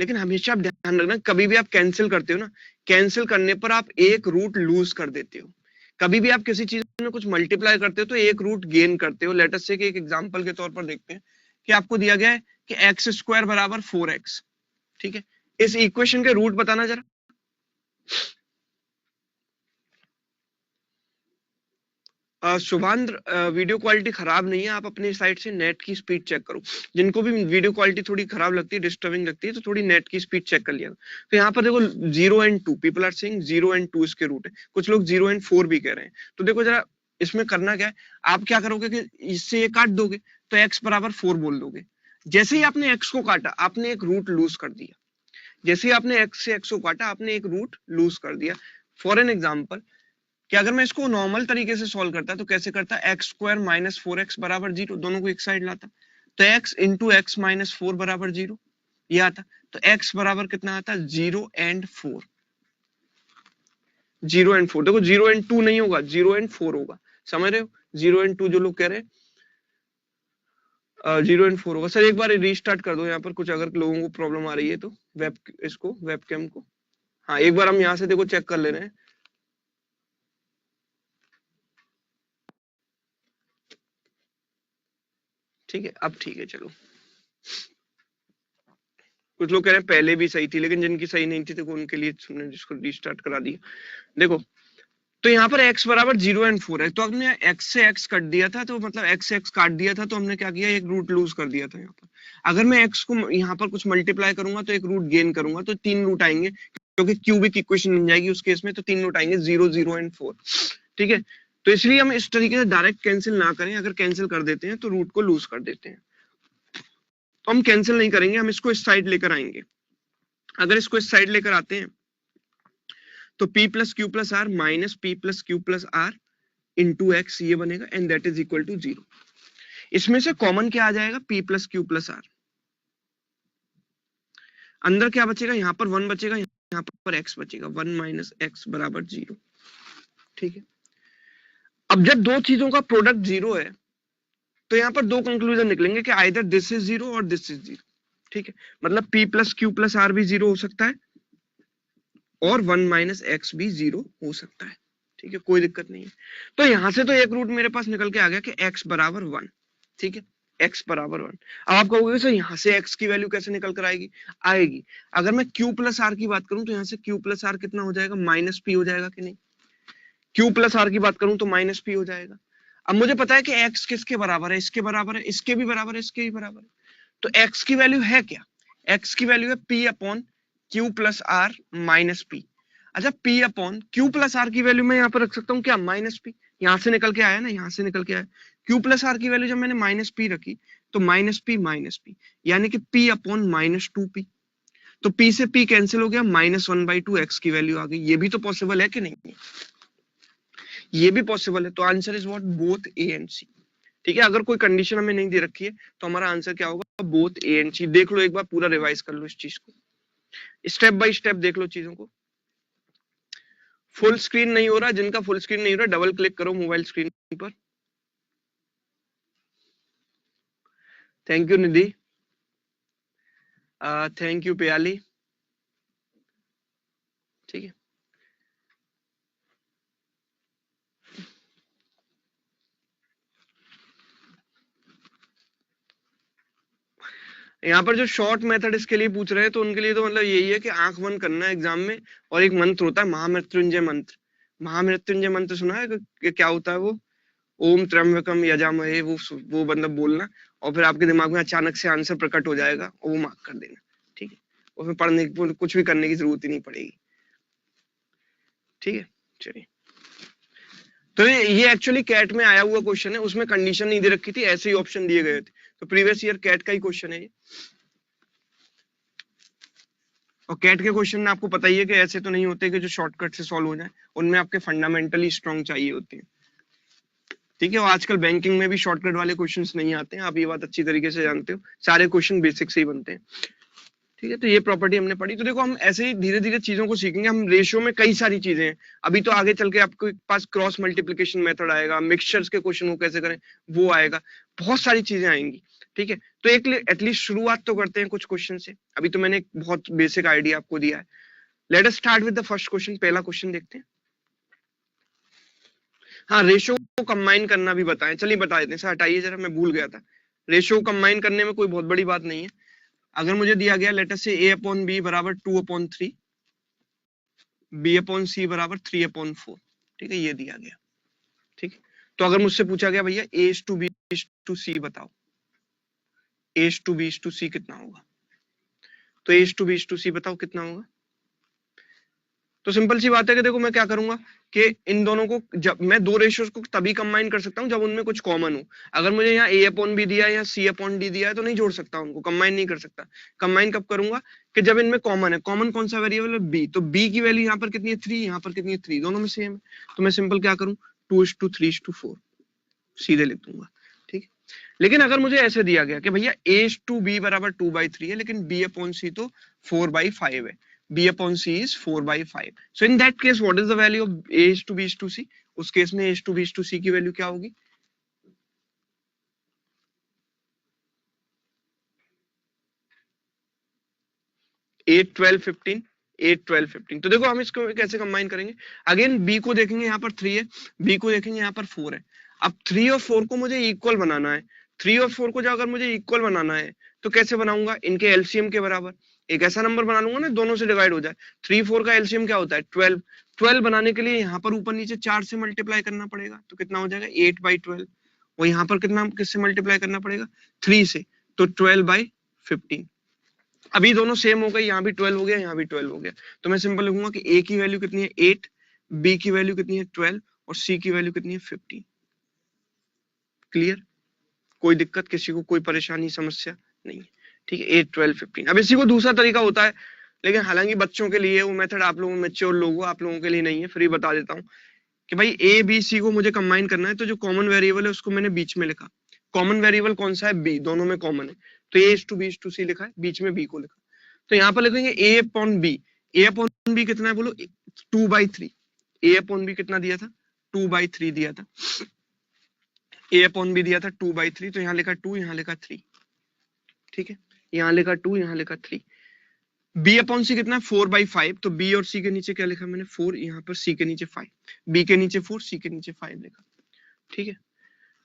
लेकिन हमेशा आप ध्यान रखना, कभी भी आप कैंसिल करते हो ना, कैंसिल करने पर आप एक रूट लूज कर देते हो। कभी भी आप किसी चीज में कुछ मल्टीप्लाई करते हो तो एक रूट गेन करते हो। लेट अस से कि एक एग्जांपल के तौर पर देखते हैं कि आपको दिया गया है कि एक्स स्क्वायर बराबर 4x, ठीक है। इस इक्वेशन के रूट बताना जरा। शुभांद्र, वीडियो क्वालिटी खराब नहीं है, आप अपनी साइड से नेट की स्पीड चेक करो। जिनको भी वीडियो क्वालिटी थोड़ी खराब लगती है, डिस्टर्बिंग लगती है, तो थोड़ी नेट की स्पीड चेक कर लिया। तो यहाँ पर देखो 0 and 2, people are saying 0 and 2 इसके रूट है, कुछ लोग 0 एंड 4 भी कह रहे हैं। तो देखो जरा इसमें करना क्या है, आप क्या करोगे कि इससे ये काट दोगे तो x बराबर 4 बोल दोगे। जैसे ही आपने x को काटा, आपने एक रूट लूज कर दिया। जैसे ही आपने x से x को काटा, आपने एक रूट लूज कर दिया। फॉर एन एग्जाम्पल कि अगर मैं इसको नॉर्मल तरीके से सॉल्व करता तो कैसे करता, एक्स स्क्वायर माइनस 4x बराबर 0, दोनों को एक साइड लाता, तो x इंटू एक्स माइनस 4 बराबर 0 ये आता। तो x बराबर कितना आता, 0 एंड 4। 0 एंड 4, देखो 0 एंड 2 नहीं होगा, 0 एंड 4 होगा, समझ रहे हो। 0 एंड 2 जो लोग कह रहे हैं 0 एंड 4 होगा। सर एक बार रीस्टार्ट कर दो यहाँ पर, कुछ अगर लोगों को प्रॉब्लम आ रही है तो इसको वेबकैम को। हाँ एक बार हम यहाँ से देखो चेक कर ले रहे हैं। ठीक है, अब ठीक है, चलो। कुछ लोग कह रहे हैं पहले भी सही थी, लेकिन जिनकी सही नहीं थी देखो उनके लिए हमने जिसको रीस्टार्ट करा दिया। देखो तो यहाँ पर x बराबर 0 एंड 4 है, तो हमने x से x कट दिया था, तो मतलब x से x काट दिया था, तो हमने क्या किया, एक रूट लूज कर दिया था यहाँ पर। अगर मैं x को यहाँ पर कुछ मल्टीप्लाई करूंगा तो एक रूट गेन करूंगा, तो 3 रूट आएंगे, क्योंकि क्यूबिक इक्वेशन बन जाएगी उस केस में, तो 3 रूट आएंगे, 0 0 एंड 4। ठीक है, तो इसलिए हम इस तरीके से डायरेक्ट कैंसिल ना करें, अगर कैंसिल कर देते हैं तो रूट को लूज कर देते हैं। तो हम कैंसिल नहीं करेंगे, हम इसको इस साइड लेकर आएंगे। अगर इसको इस साइड लेकर आते हैं तो p plus q plus r minus p plus q plus r into x ये बनेगा, and that is equal to 0। इसमें से कॉमन क्या आ जाएगा, p plus q plus r. अंदर क्या बचेगा, यहाँ पर 1 बचेगा, यहाँ पर x बचेगा, 1 माइनस एक्स बराबर 0। ठीक है, अब जब दो चीजों का प्रोडक्ट 0 है तो यहाँ पर दो कंक्लूजन निकलेंगे कि आइदर दिस इज 0 और दिस इज 0। ठीक है, मतलब p plus q plus r भी 0 हो सकता है और 1 माइनस एक्स भी 0 हो सकता है। ठीक है, कोई दिक्कत नहीं है। तो यहां से तो एक रूट मेरे पास निकल के आ गया कि x बराबर 1। ठीक है, x बराबर 1। अब आप कहोगे सर यहाँ से x की वैल्यू कैसे निकल कर आएगी, आएगी अगर मैं q प्लस आर की बात करूं तो यहाँ से q प्लस आर कितना हो जाएगा, माइनस p हो जाएगा कि नहीं। q प्लस आर की बात करूं तो माइनस p हो जाएगा। अब मुझे पता है कि x किसके बराबर है, इसके बराबर है, इसके भी बराबर है, इसके भी बराबर है। तो x की वैल्यू है क्या, x की वैल्यू है p upon q plus r minus p। अच्छा, p upon q plus r की वैल्यू मैं यहाँ पर रख सकता हूँ क्या, माइनस पी। यहाँ से निकल के आया ना, यहाँ से निकल के आया। क्यू प्लस आर की वैल्यू जब मैंने माइनस पी रखी तो माइनस पी यानी कि p अपॉन माइनस 2p। तो p से p कैंसिल हो गया, माइनस 1/2 x की वैल्यू आ गई। ये भी तो पॉसिबल है कि नहीं, ये भी पॉसिबल है। तो answer is what, both A and C. ठीक है, अगर कोई कंडीशन हमें नहीं दे रखी है तो हमारा आंसर क्या होगा, बोथ ए एंड सी। देख लो एक बार, पूरा रिवाइज कर लो इस चीज को, स्टेप बाय स्टेप देख लो चीजों को। फुल स्क्रीन नहीं हो रहा, जिनका फुल स्क्रीन नहीं हो रहा डबल क्लिक करो मोबाइल स्क्रीन पर। Thank you Nidhi, thank you प्याली। ठीक है, यहाँ पर जो शॉर्ट मेथड इसके लिए पूछ रहे हैं तो उनके लिए तो मतलब यही है कि आंख बंद करना है एग्जाम में, और एक मंत्र होता है महामृत्युंजय मंत्र। महामृत्युंजय मंत्र सुना है कि क्या होता है वो, ओम त्र्यंबकम यजामहे, वो मतलब बोलना, और फिर आपके दिमाग में अचानक से आंसर प्रकट हो जाएगा और वो मार्क कर देना। ठीक है, उसमें पढ़ने की कुछ भी करने की जरूरत ही नहीं पड़ेगी। ठीक है, चलिए। तो ये एक्चुअली कैट में आया हुआ क्वेश्चन है, उसमें कंडीशन नहीं दे रखी थी, ऐसे ही ऑप्शन दिए गए थे। तो प्रीवियस ईयर कैट का ही क्वेश्चन है ये। और कैट के क्वेश्चन में आपको पता ही है कि ऐसे तो नहीं होते कि जो शॉर्टकट से सॉल्व हो जाए, उनमें आपके फंडामेंटली स्ट्रॉन्ग चाहिए होते हैं। ठीक है, और आजकल बैंकिंग में भी शॉर्टकट वाले क्वेश्चंस नहीं आते हैं, आप ये बात अच्छी तरीके से जानते हो, सारे क्वेश्चन बेसिक से ही बनते हैं। ठीक है, तो ये प्रॉपर्टी हमने पढ़ी। तो देखो हम ऐसे ही धीरे धीरे चीजों को सीखेंगे। हम रेशियो में कई सारी चीजें हैं, अभी तो आगे चल के आपके पास क्रॉस मल्टीप्लिकेशन मेथड आएगा, मिक्सचर्स के क्वेश्चन को कैसे करें वो आएगा, बहुत सारी चीजें आएंगी। ठीक है, तो एक एटलीस्ट शुरुआत तो करते हैं कुछ क्वेश्चन से। अभी तो मैंने एक बहुत बेसिक आइडिया आपको दिया है। Let us start with the first question. पहला क्वेश्चन देखते हैं। हाँ, रेशो को कंबाइन करना भी बताएं। चलिए बता देते हैं सर, हटाइए जरा, मैं भूल गया था। रेशो को कंबाइन करने में कोई बहुत बड़ी बात नहीं है। अगर मुझे दिया गया लेट अस से a अपॉन b बराबर 2/3, b अपॉन c बराबर 3/4, ठीक है, ये दिया गया। ठीक है, तो अगर मुझसे पूछा गया भैया a/b/c बताओ, a/b/c कितना होगा, तो a/b/c बताओ कितना होगा। तो सिंपल सी बात है कि देखो मैं क्या करूंगा कि इन दोनों को, जब मैं दो रेशियोज को तभी कंबाइन कर सकता हूं जब उनमें कुछ कॉमन हो। अगर मुझे यहाँ a अपॉन b दिया है या c अपॉन d दिया है तो नहीं जोड़ सकता, उनको कंबाइन नहीं कर सकता। कंबाइन कब करूंगा कि जब इनमें कॉमन है। कॉमन कौन सा वेरिएबल है, b, तो b की वैल्यू यहाँ पर कितनी है 3, यहाँ पर कितनी है 3, दोनों में सेम है। तो मैं सिंपल क्या करूँ 2:3:4 सीधे लिख दूंगा। ठीक है, लेकिन अगर मुझे ऐसे दिया गया कि भैया a/b बराबर 2/3 है लेकिन b अपॉन c तो 4/5 है, b upon c is 4/5. So in that case, what is the value of a/b/c? उस केस में a/b/c की वैल्यू क्या होगी, 8, 12, 15, 8, 12, 15। तो देखो हम इसको कैसे कंबाइन करेंगे। अगेन b को देखेंगे यहाँ पर 3 है, b को देखेंगे यहाँ पर 4 है। अब 3 और 4 को मुझे इक्वल बनाना है। 3 और 4 को अगर मुझे इक्वल बनाना है तो कैसे बनाऊंगा, इनके एलसीएम के बराबर एक ऐसा नंबर बना लूंगा ना दोनों से डिवाइड हो जाए। 3, 4 का एलसीएम क्या होता है 12। 12 बनाने के लिए यहाँ पर ऊपर नीचे 4 से मल्टीप्लाई करना पड़ेगा, तो कितना हो जाएगा 8/12। और यहाँ पर कितना किससे मल्टीप्लाई करना पड़ेगा 3 से, तो 12/15। अभी दोनों सेम हो गए, यहाँ भी 12 हो गया, यहाँ भी 12 हो गया। तो मैं सिंपल लिखूंगा कि a की वैल्यू कितनी है 8, b की वैल्यू कितनी है 12 और c की वैल्यू कितनी है 15। क्लियर, कोई दिक्कत, किसी को कोई परेशानी समस्या नहीं है। ठीक है, 8, 12, 15। अब इसी को दूसरा तरीका होता है, लेकिन हालांकि बच्चों के लिए वो मेथड, आप लोगों मैच्योर लोग हो, आप लोगों के लिए नहीं है, फिर बता देता हूँ कि भाई a b c को मुझे कंबाइन करना है। तो जो कॉमन वेरिएबल है उसको मैंने बीच में लिखा। कॉमन वेरिएबल कौन सा है b, दोनों में कॉमन है, तो a/b/c लिखा है, बीच में b को लिखा। तो यहाँ पर लिखेंगे a upon b। a upon b कितना है बोलो 2/3। a अपॉन b कितना दिया था 2/3 दिया था। a अपॉन b दिया था 2/3, तो यहाँ लिखा 2, यहाँ लिखा 3। ठीक है, यहाँ लिखा 2, यहाँ लिखा 3। b अपॉन c कितना है 4/5, तो b और c के नीचे क्या लिखा मैंने 4, यहाँ पर c के नीचे 5, b के नीचे 4, c के नीचे 5 लिखा। ठीक है,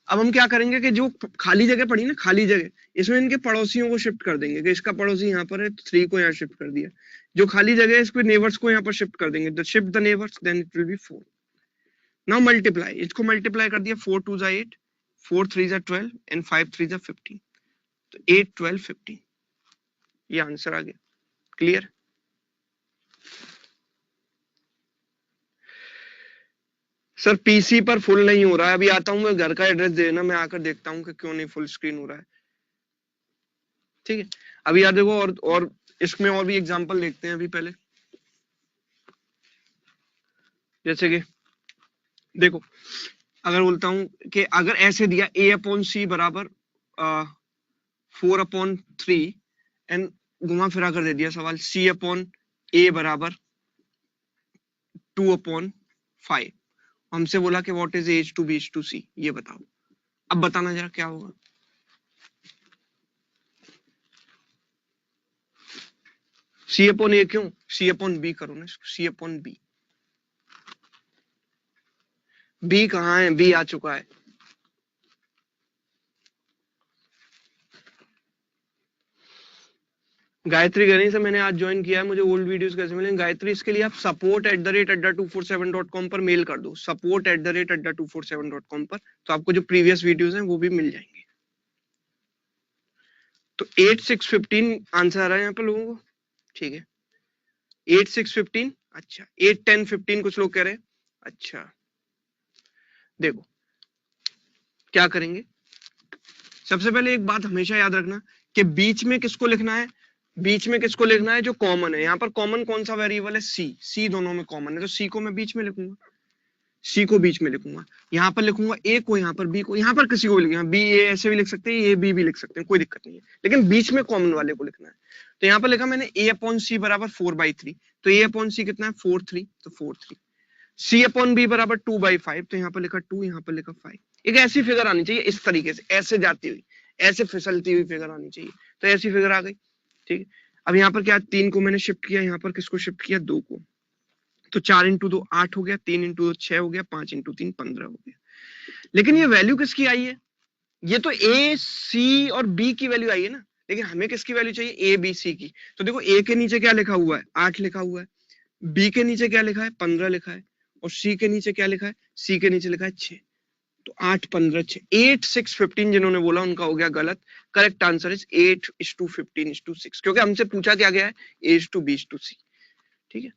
अब हम क्या करेंगे कि जो खाली जगह पड़ी ना, खाली जगह, इसमें इनके पड़ोसियों को शिफ्ट कर देंगे कि इसका पड़ोसी यहाँ पर है तो 3 को यहाँ शिफ्ट कर दिया। जो खाली जगह है इसको नेबर्स को यहाँ पर शिफ्ट कर देंगे, shift the neighbours, then it will be 4। Now multiply, इसको मल्टीप्लाई कर दिया, 4 2 8, 4 3 12 एंड 5 3 15, तो 8 12 15 ये आंसर आ गया। क्लियर, सर पीसी पर फुल नहीं हो रहा है, अभी आता हूं मैं, घर का एड्रेस देना, मैं आकर देखता हूं कि क्यों नहीं फुल स्क्रीन हो रहा है। ठीक है, अभी याद देखो, और इसमें और भी एग्जांपल देखते हैं अभी पहले। जैसे कि देखो, अगर बोलता हूं कि अगर ऐसे दिया a अपॉन सी बराबर 4/3 एंड घुमा फिरा कर दे दिया सवाल c अपॉन a बराबर 2/5, हमसे बोला कि व्हाट इज a/b/c, ये बताओ। अब बताना जरा क्या होगा। c अपॉन a क्यों, c अपॉन b करो ना, c अपॉन b। b कहाँ है, b आ चुका है। गायत्री गणी से मैंने आज ज्वाइन किया है, मुझे ओल्ड वीडियोस कैसे मिलेंगे गायत्री, इसके लिए आप support@adda247.com पर मेल कर दो, support@adda247.com पर, तो आपको जो प्रीवियस वीडियोस हैं वो भी मिल जाएंगे। तो 8 6 15 आंसर आ रहा है यहाँ पर लोगों को। ठीक है, 8 6 15, अच्छा 8 10 15 कुछ लोग कह रहे हैं। अच्छा देखो क्या करेंगे, सबसे पहले एक बात हमेशा याद रखना कि बीच में किसको लिखना है, बीच में किसको लिखना है जो कॉमन है। यहाँ पर कॉमन कौन सा वेरिएबल है c, c दोनों में कॉमन है, तो c को मैं बीच में लिखूंगा, c को बीच में लिखूंगा। यहाँ पर लिखूंगा a को, यहाँ पर b को, यहाँ पर किसी को भी लिखूंगा, b a ऐसे भी लिख सकते हैं, a b भी लिख सकते हैं, कोई दिक्कत नहीं है, लेकिन बीच में कॉमन वाले को लिखना है। तो यहाँ पर लिखा मैंने a अपॉन c बराबर 4/3, तो a अपॉन c कितना है 4 3, तो 4 3। c अपॉन b बराबर 2/5, तो यहाँ पर लिखा 2, यहाँ पर लिखा 5। एक ऐसी फिगर आनी चाहिए इस तरीके से, ऐसे जाती हुई, ऐसे फिसलती हुई फिगर आनी चाहिए, तो ऐसी फिगर आ गई। ठीक है, अब यहाँ पर क्या, 3 को मैंने शिफ्ट किया, यहाँ पर किसको शिफ्ट किया, 2 को, तो 4 इंटू 2 8 हो गया, 3 इंटू 2 6 हो गया, 5 इंटू 3 15 हो गया। लेकिन ये वैल्यू किसकी आई है, ये तो ए सी और बी की वैल्यू आई है ना, लेकिन हमें किसकी वैल्यू चाहिए, ए बी सी की। तो देखो ए के नीचे क्या लिखा हुआ है, 8 लिखा हुआ है, बी के नीचे क्या लिखा है, 15 लिखा है, और सी के नीचे क्या लिखा है, सी के नीचे लिखा है 6। तो 8 15 6, 8 6 15 जिन्होंने बोला उनका हो गया गलत। करेक्ट आंसर इज 8:15:6, क्योंकि हमसे पूछा क्या गया है, A:B:C। ठीक है,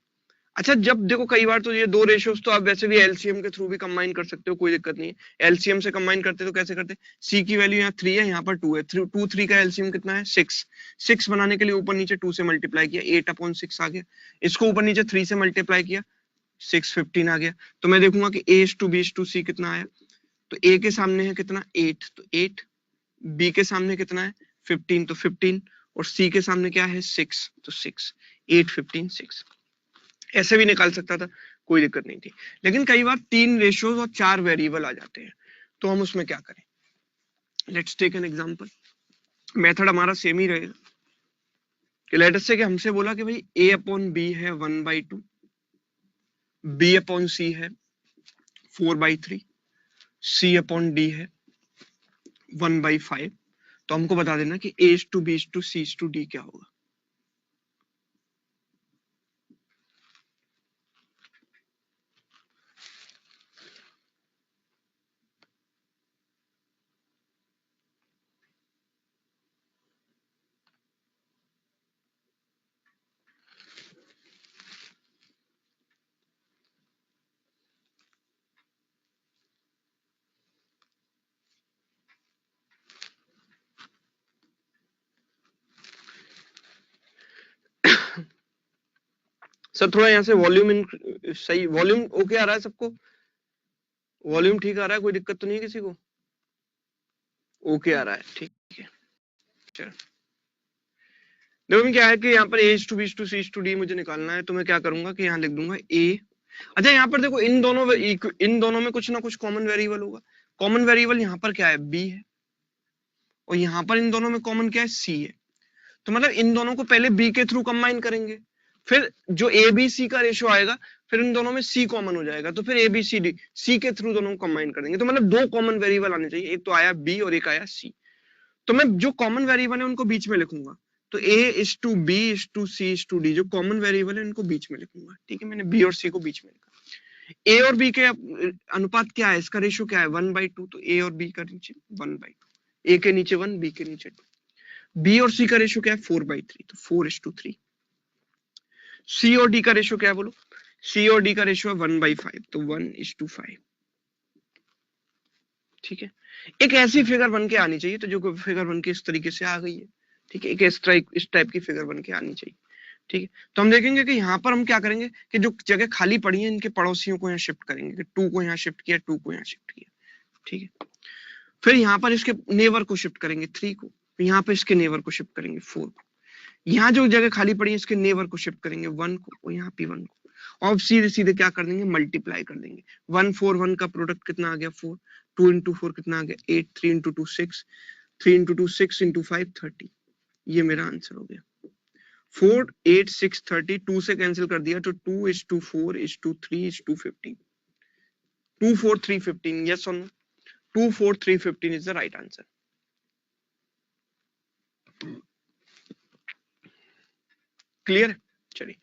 अच्छा जब देखो कई बार तो ये दो रेशियोज तो आप वैसे भी एलसीएम के थ्रू भी कंबाइन कर सकते हो, कोई दिक्कत नहीं है। एलसीएम से कंबाइन करते तो कैसे करते, सी की वैल्यू यहाँ 3 है, यहाँ पर 2 है, 2 3 का एलसीएम कितना है 6। 6 बनाने के लिए ऊपर नीचे 2 से मल्टीप्लाई किया, 8/6 आ गया। इसको ऊपर नीचे 3 से मल्टीप्लाई किया, 6 15 आ गया। तो मैं देखूंगा कि A:B:C कितना आया, तो ए के सामने है कितना 8, तो 8, बी के सामने कितना है 15, तो 15, और सी के सामने क्या है 6, तो 6, 8 15 6। ऐसे भी निकाल सकता था, कोई दिक्कत नहीं थी। लेकिन कई बार 3 रेशियोज और 4 वेरिएबल आ जाते हैं, तो हम उसमें क्या करें, let's take an example. Method हमारा सेम ही रहेगा कि लेट अस से कि हमसे बोला कि भाई A/B है 1/2, B/C है 4/3, C/D है 1/5। तो हमको बता देना कि A:B:C:D क्या होगा। सर थोड़ा यहाँ से वॉल्यूम सही, वॉल्यूम ओके आ रहा है सबको, वॉल्यूम ठीक आ रहा है, कोई दिक्कत तो नहीं है किसी को, ओके आ रहा है, ठीक है। चलो देखो मैं क्या है कि यहाँ पर A:B:C:D मुझे निकालना है, तो मैं क्या करूंगा कि यहाँ लिख दूंगा A। अच्छा यहाँ पर देखो इन दोनों में कुछ ना कुछ कॉमन वेरिएबल होगा। कॉमन वेरिएबल यहाँ पर क्या है, B है, और यहाँ पर इन दोनों में कॉमन क्या है, C है। तो मतलब इन दोनों को पहले B के थ्रू कंबाइन करेंगे, फिर जो ABC का रेशियो आएगा, फिर इन दोनों में C कॉमन हो जाएगा, तो फिर ABCD C के थ्रू दोनों को कंबाइन कर देंगे। तो मतलब 2 कॉमन वेरिएबल आने चाहिए, एक तो आया B और एक आया C। तो मैं जो कॉमन वेरिएबल है उनको बीच में लिखूंगा, तो A:B:C:D जो कॉमन वेरिएबल है उनको बीच में लिखूंगा। ठीक है, मैंने B और C को बीच में लिखा। A और B के अनुपात क्या है, इसका रेशियो क्या है 1/2, तो A और B का नीचे 1/2, A के नीचे 1, B के नीचे 2। B और C का रेशियो क्या है 4/3, तो 4:3। C और D का रेशियो क्या है बोलो, C और D का रेशियो है 1/5, तो 1:5। ठीक है, एक ऐसी फिगर बन के आनी चाहिए, तो जो फिगर बन के इस तरीके से आ गई है। ठीक है, एक इस टाइप की फिगर बन के आनी चाहिए। ठीक है, तो हम देखेंगे कि यहाँ पर हम क्या करेंगे कि जो जगह खाली पड़ी है इनके पड़ोसियों को यहाँ शिफ्ट करेंगे, कि 2 को यहाँ शिफ्ट किया, 2 को यहाँ शिफ्ट किया। ठीक है, फिर यहाँ पर इसके नेबर को शिफ्ट करेंगे 3 को, यहाँ पे इसके नेबर को शिफ्ट करेंगे 4 को, यहाँ जो जगह खाली पड़ी है इसके नेबर को शिफ्ट करेंगे 1 को, और यहाँ पे 1 को, और सीधे सीधे क्या कर देंगे, मल्टीप्लाई कर देंगे। 1 4 1 का प्रोडक्ट कितना आ गया 4, 2 इंटू 4 कितना आ गया 8, 3 इंटू 2 6, 3 इंटू 2 6 इंटू 5 30। ये मेरा आंसर हो गया। 4 8 6 30, 2 से कैंसिल कर दिया, तो 2:4:3:15, 2 4 3 15, yes or no, 2 4 3 15 is the right answer. Clear है, चलिए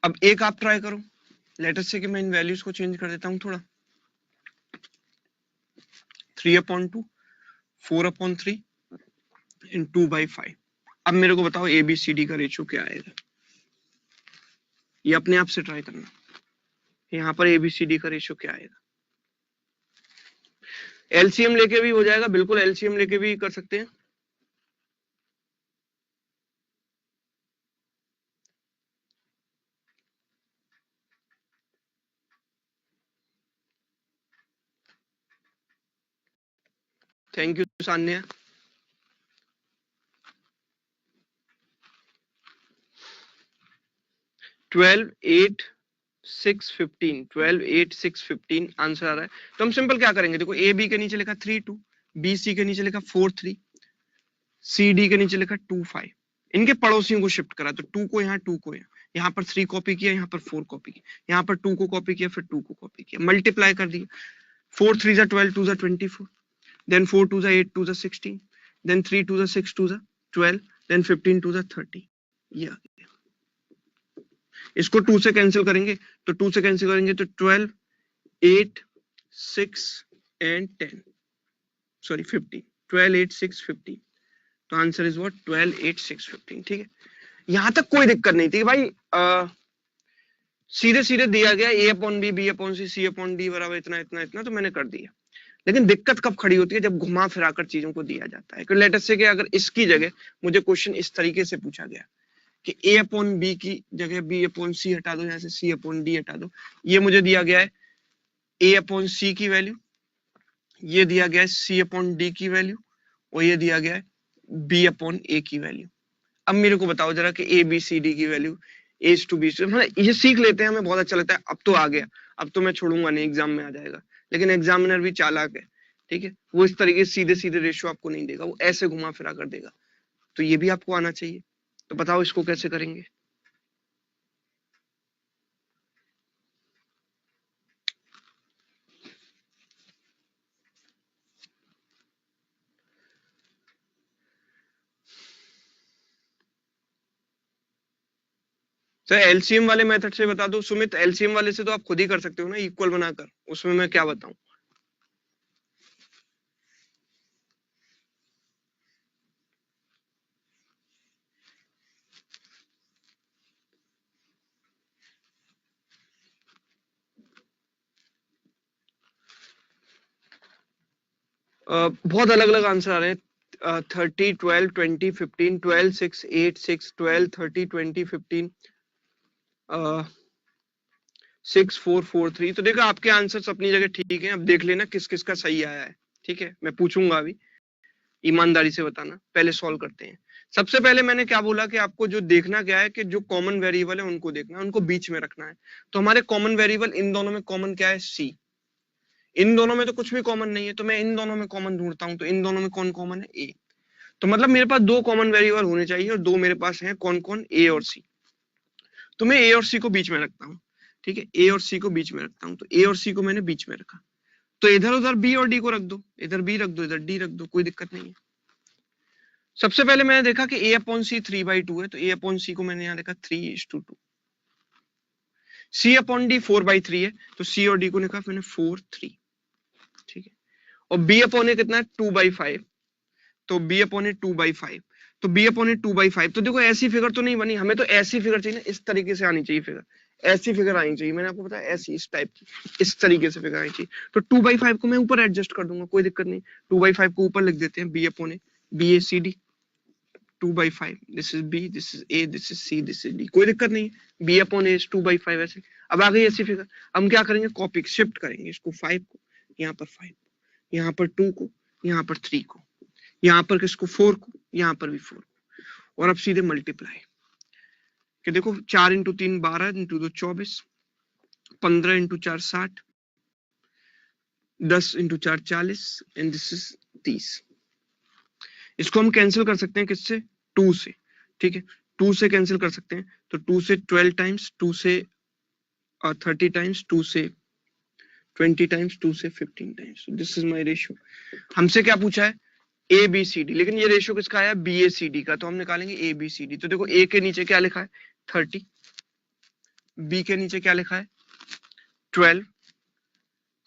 अब एक आप ट्राई करो। लेटर से कि मैं इन वैल्यूज को चेंज कर देता हूं थोड़ा, 3/2, 4/3 इन 2/5। अब मेरे को बताओ ABCD का रेशियो क्या आएगा, ये अपने आप से ट्राई करना। यहाँ पर ABCD का रेशियो क्या आएगा, एलसीएम लेके भी हो जाएगा, बिल्कुल एलसीएम लेके भी कर सकते हैं। Thank you Sanya. Twelve 8 6 15, 12 8 6 15 answer आ रहा है। तो हम सिंपल क्या करेंगे, देखो ए बी के नीचे लिखा 3 2, बी सी के नीचे लिखा 4 3, सी डी के नीचे लिखा 2 5, इनके पड़ोसियों को शिफ्ट करा, तो 2 को यहाँ 2 को यहाँ पर 3 कॉपी किया, यहाँ पर 4 कॉपी किया, यहाँ पर 2 को कॉपी किया, फिर 2 को कॉपी किया, मल्टीप्लाई कर दिया, 4 3 जा 12, 2 जा 24, then 4 2 जा 8, 2 जा 16, then 3 2 जा 6, 2 जा 12, then 15 2 जा 30, ये आ गया। इसको 2 से कैंसिल करेंगे, तो 2 से कैंसिल करेंगे तो 12 8 6 and 10, सॉरी 15, 12 8 6 15, तो आंसर इज व्हाट 12 8 6 15। ठीक है, यहां तक कोई दिक्कत नहीं थी भाई, सीधे सीधे दिया गया a upon b, b upon c, c upon d बराबर इतना इतना इतना, तो मैंने कर दिया। लेकिन दिक्कत कब खड़ी होती है, जब घुमा फिराकर चीजों को दिया जाता है। लेट अस से कि अगर इसकी जगह मुझे क्वेश्चन इस तरीके से पूछा गया कि a अपॉन बी की जगह b अपॉन सी हटा दो, यहाँ से c अपॉन डी हटा दो, ये मुझे दिया गया है a अपॉन सी की वैल्यू, ये दिया गया है c अपॉन डी की वैल्यू, और ये दिया गया है b अपॉन a की वैल्यू। अब मेरे को बताओ जरा कि a b c d की वैल्यू एज टू बी, मतलब ये सीख लेते हैं, हमें बहुत अच्छा लगता है। अब तो आ गया, अब तो मैं छोड़ूंगा नहीं, एग्जाम में आ जाएगा। लेकिन एग्जामिनर भी चालाक है, ठीक है, वो इस तरीके से सीधे सीधे रेशियो आपको नहीं देगा, वो ऐसे घुमा फिरा कर देगा। तो ये भी आपको आना चाहिए। तो बताओ इसको कैसे करेंगे। सर एलसीएम वाले मेथड से बता दो सुमित, एलसीएम वाले से तो आप खुद ही कर सकते हो ना, इक्वल बनाकर, उसमें मैं क्या बताऊं। बहुत अलग अलग आंसर आ रहे हैं, 30 12 20 15 12 6 8 6 12 30 20 15 6 4 4 3। तो देखो आपके आंसर्स अपनी जगह ठीक है, अब देख लेना किस किस का सही आया है। ठीक है, मैं पूछूंगा अभी, ईमानदारी से बताना। पहले सॉल्व करते हैं। सबसे पहले मैंने क्या बोला कि आपको जो देखना क्या है कि जो कॉमन वेरिएबल है उनको देखना है, उनको बीच में रखना है। तो हमारे कॉमन वेरिएबल इन दोनों में कॉमन क्या है, सी। इन दोनों में तो कुछ भी कॉमन नहीं है, तो मैं इन दोनों में कॉमन ढूंढता हूं, तो इन दोनों में कौन कॉमन है, ए। तो मतलब मेरे पास दो कॉमन वेरिएबल होने चाहिए, और दो मेरे पास हैं, कौन कौन, ए और सी। तो मैं ए और सी को बीच में रखता हूँ। ठीक है, ए और सी को बीच में रखता हूँ, तो ए और सी को मैंने बीच में रखा। तो इधर उधर बी और डी को रख दो, इधर बी रख दो, इधर डी रख दो, कोई दिक्कत नहीं है। सबसे पहले मैंने देखा कि ए अपॉन सी 3/2 है, तो ए अपॉन सी को मैंने यहाँ देखा 3:2। सी अपॉन डी 4/3 है, तो सी और डी को लिखा मैंने 4 3। ठीक है, और बी अपॉन ए कितना है, 2/5, तो बी अपॉन ए 2/5, तो बी अपॉन ए 2/5। तो देखो ऐसी फिगर तो नहीं बनी, हमें तो ऐसी फिगर चाहिए ना, इस तरीके से आनी चाहिए फिगर, ऐसी फिगर आनी चाहिए। मैंने आपको बताया ऐसी, इस टाइप की, इस तरीके से फिगर आनी चाहिए। तो 2/5 को मैं ऊपर एडजस्ट कर दूंगा, कोई दिक्कत नहीं। 2/5 को ऊपर लिख देते हैं, b upon a, b a c d 2/5, this is b, this is a, this is c, this is d, कोई दिक्कत नहीं है। बी अपॉन ए इज 2/5 ऐसे। अब आ गई ऐसी फिगर, हम क्या करेंगे, कॉपी शिफ्ट करेंगे इसको, 5 को यहाँ पर 5, यहाँ पर 2 को, यहाँ पर 3 को, यहाँ पर किसको 4 को, यहाँ पर भी 4 को, और अब सीधे मल्टीप्लाई कि देखो 4 × 3 12, × 2 24, 15 × 4 60, 10 × 4 40, एंड दिस इज 30। इसको हम कैंसिल कर सकते हैं किससे, 2 से। ठीक है, 2 से कैंसिल कर सकते हैं, तो 2 से 12 टाइम्स, 2 से 30 टाइम्स, 2 से 20 टाइम्स, 2 से 15 times. This is my ratio. हमसे क्या पूछा है, ए बी सी डी, लेकिन ये रेशियो किसका आया, बी ए सी डी का, तो हम निकालेंगे ए बी सी डी। तो देखो ए के नीचे क्या लिखा है, 30, बी के नीचे क्या लिखा है, 12,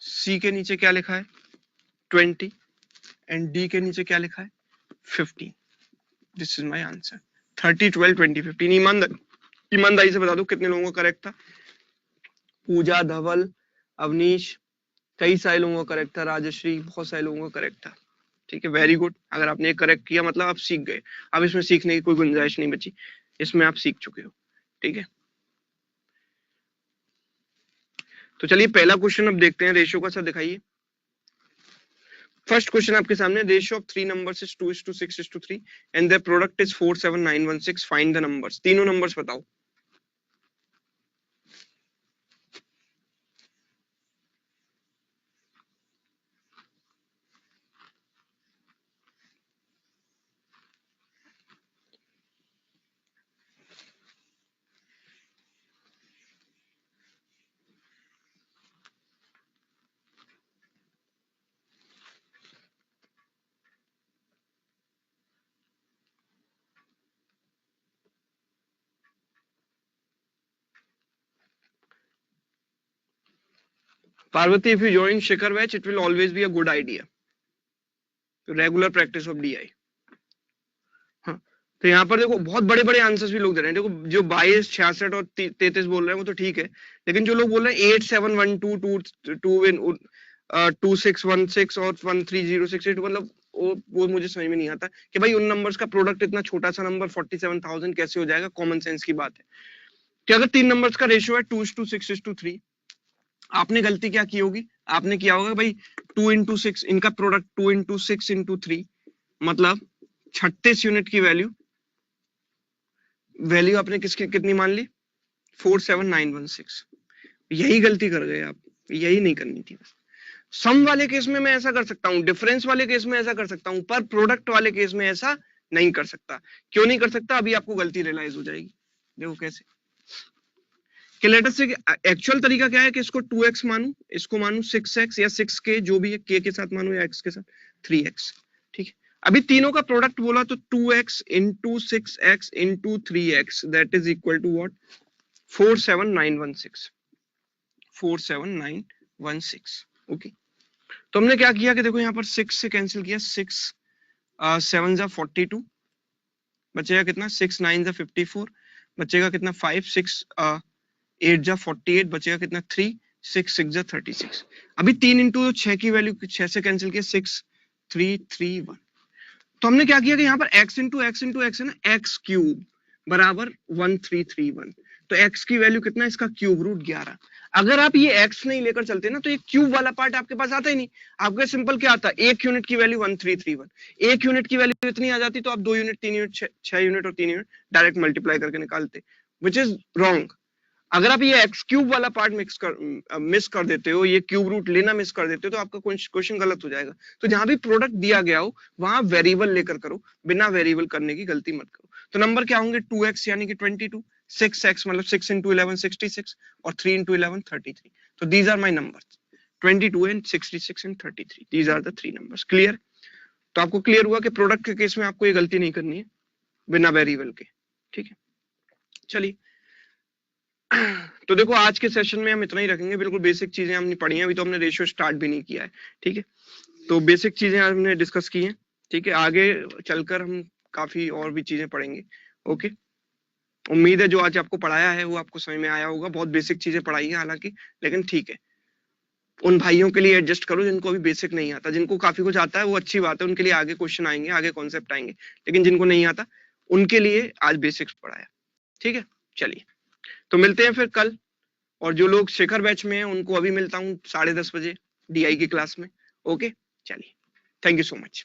सी के नीचे क्या लिखा है, 20, एंड डी के नीचे क्या लिखा है, 15। This is my answer, 30 12 20 15। ईमानदारी से बता दो कितने लोगों का करेक्ट था, पूजा, धवल, अवनीश, कई सारे लोगों का करेक्ट था, राजश्री, बहुत सारे लोगों का करेक्ट था। ठीक है, वेरी गुड। अगर आपने करेक्ट किया मतलब आप सीख गए, अब इसमें सीखने की कोई गुंजाइश नहीं बची, इसमें आप सीख चुके हो। ठीक है, तो चलिए पहला क्वेश्चन अब देखते हैं, रेशियो का। सर दिखाइए, फर्स्ट क्वेश्चन आपके सामने, ratio of 3 numbers is 2:6:3 and their product is 47916, find the numbers. तीनों नंबर्स बताओ। Parvati, if you join Shikhar batch, it will always be a good idea. Regular practice of DI. हाँ, तो यहाँ पर देखो बहुत बड़े बड़े आंसर्स भी लोग दे रहे हैं। देखो जो 22, 66 और 33 बोल रहे हैं वो तो ठीक है, लेकिन जो लोग बोल रहे हैं 8, 7, 1, 2, 2, 2, 2, 6, 1, 6 और 1, 3, 0, 6, 8, मतलब वो मुझे समझ में नहीं आता कि भाई उन नंबर्स का प्रोडक्ट इतना छोटा सा नंबर 47,000 कैसे हो जाएगा। कॉमन सेंस की बात है कि अगर 3 नंबर्स का रेशियो है 2:6:3, आपने गलती क्या की होगी, आपने किया होगा भाई 2 into 6, इनका प्रोडक्ट 2 into 6 into 3, मतलब 36 यूनिट की वैल्यू आपने कितनी मान ली, 47916। यही गलती कर गए आप, यही नहीं करनी थी। सम वाले केस में मैं ऐसा कर सकता हूँ, डिफरेंस वाले केस में ऐसा कर सकता हूँ, पर प्रोडक्ट वाले केस में ऐसा नहीं कर सकता। क्यों नहीं कर सकता, अभी आपको गलती रियलाइज हो जाएगी। देखो कैसे कि लेटर से एक्चुअल तरीका क्या है कि इसको 2x मानूं, इसको मानूं 6x या 6k, जो भी है k के साथ मानूं या x के साथ 3x। ठीक है, अभी तीनों का प्रोडक्ट बोला तो 2x into 6x into 3x that is equal to what, 47916। 47916। Okay, तो हमने क्या किया कि देखो यहाँ पर 6 से कैंसिल किया, 6 7 जा 42, बचेगा कितना, 6 9 जा 54, बचेगा कितना 5 6 8 जा 48, बचेगा कितना 3 6 6 जा 36। अभी 3 इंटू 6 की वैल्यू 6 से कैंसिल किया, 6 3 3 1। तो हमने क्या किया कि यहाँ पर x इंटू x है ना, x क्यूब बराबर 1331। तो x की वैल्यू कितना है, इसका क्यूब रूट 11। अगर आप ये x नहीं लेकर चलते ना तो ये क्यूब वाला पार्ट आपके पास आता ही नहीं। आपके सिंपल क्या आता, एक यूनिट की वैल्यू 1331, एक यूनिट की वैल्यू इतनी आ जाती तो आप 2 यूनिट 3 यूनिट 6 यूनिट और 3 यूनिट डायरेक्ट मल्टीप्लाई करके निकालते, विच इज रॉन्ग। अगर आप ये एक्स क्यूब वाला पार्ट मिस कर देते हो, ये क्यूब रूट लेना मिस कर देते हो, तो आपका क्वेश्चन गलत हो जाएगा। तो जहां भी प्रोडक्ट दिया गया हो वहां वेरिएबल लेकर करो, बिना वेरिएबल करने की गलती मत करो। तो नंबर क्या होंगे, 2x यानी कि 22, 6x मतलब 6 into 11 66 और 3 into 11 33। तो these are my numbers, 22 and 66 and 33, these are the 3 numbers. Clear? तो आपको क्लियर हुआ कि प्रोडक्ट के केस में आपको ये गलती नहीं करनी है बिना वेरिएबल के। ठीक है, चलिए तो देखो आज के सेशन में हम इतना ही रखेंगे, बिल्कुल बेसिक चीजें हमने पढ़ी हैं, अभी तो हमने रेशियो स्टार्ट भी नहीं किया है। ठीक है, तो बेसिक चीजें हमने डिस्कस की हैं। ठीक है, आगे चलकर हम काफी और भी चीजें पढ़ेंगे। ओके, उम्मीद है जो आज आपको पढ़ाया है वो आपको समझ में आया होगा। बहुत बेसिक चीजें पढ़ाई है हालांकि, लेकिन ठीक है, उन भाइयों के लिए एडजस्ट करो जिनको अभी बेसिक नहीं आता। जिनको काफी कुछ आता है वो अच्छी बात है, उनके लिए आगे क्वेश्चन आएंगे, आगे कॉन्सेप्ट आएंगे, लेकिन जिनको नहीं आता उनके लिए आज बेसिक्स पढ़ाया। ठीक है, चलिए तो मिलते हैं फिर कल। और जो लोग शिखर बैच में हैं उनको अभी मिलता हूँ 10:30 बजे DI की क्लास में। ओके, चलिए, थैंक यू सो मच।